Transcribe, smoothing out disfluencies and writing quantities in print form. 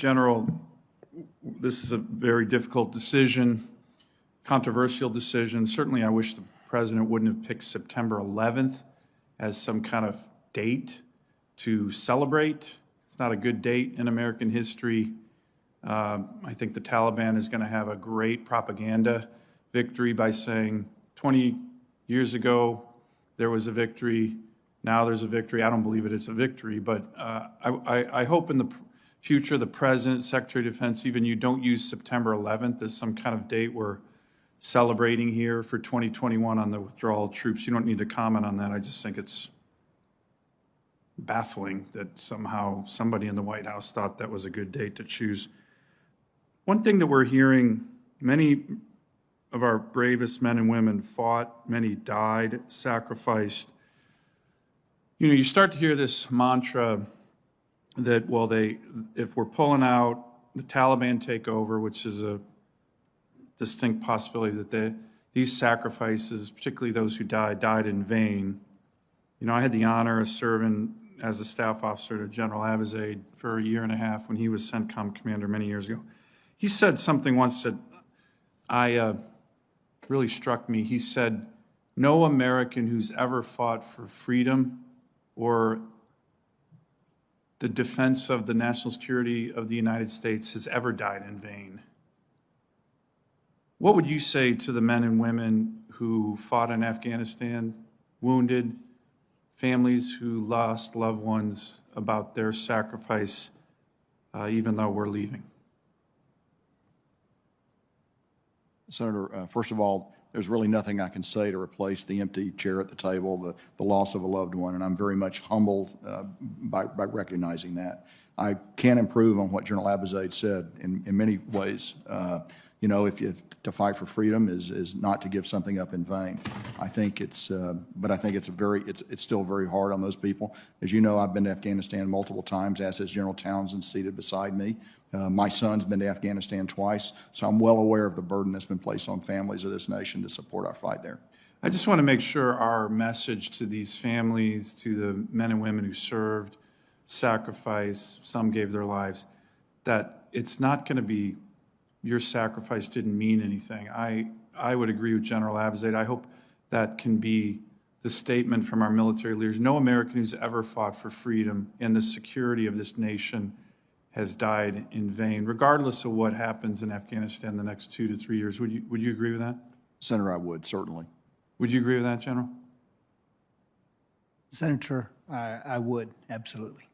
General, this is a very difficult decision, controversial decision. Certainly, I wish the president wouldn't have picked September 11th as some kind of date to celebrate. It's not a good date in American history. I think the Taliban is going to have a great propaganda victory by saying 20 years ago there was a victory, now there's a victory. I don't believe it's a victory, but I hope in the future the President, Secretary of Defense, even you don't use September 11th as some kind of date we're celebrating here for 2021 on the withdrawal of troops. You don't need to comment on that. I just think it's baffling that somehow somebody in the White House thought that was a good date to choose. One thing that we're hearing, many of our bravest men and women fought, many died, sacrificed. You know, you start to hear this mantra that, well, if we're pulling out, the Taliban take over, which is a distinct possibility that these sacrifices, particularly those who died in vain. You know, I had the honor of serving as a staff officer to General Abizaid for a year and a half when he was CENTCOM commander many years ago. He said something once that really struck me. He said, no American who's ever fought for freedom or the defense of the national security of the United States has ever died in vain. What would you say to the men and women who fought in Afghanistan, wounded, families who lost loved ones, about their sacrifice, even though we're leaving? Senator, first of all, there's really nothing I can say to replace the empty chair at the table, the loss of a loved one, and I'm very much humbled by recognizing that. I can improve on what General Abizaid said in many ways. You know, to fight for freedom is not to give something up in vain. I think but I think it's still very hard on those people. As you know, I've been to Afghanistan multiple times, as has General Townsend seated beside me. My son's been to Afghanistan twice, so I'm well aware of the burden that's been placed on families of this nation to support our fight there. I just want to make sure our message to these families, to the men and women who served, sacrificed, some gave their lives, that it's not going to be your sacrifice didn't mean anything. I would agree with General Abizaid. I hope that can be the statement from our military leaders. No American who's ever fought for freedom and the security of this nation has died in vain, regardless of what happens in Afghanistan the next 2 to 3 years. Would you agree with that? Senator, I would, certainly. Would you agree with that, General? Senator, I would, absolutely.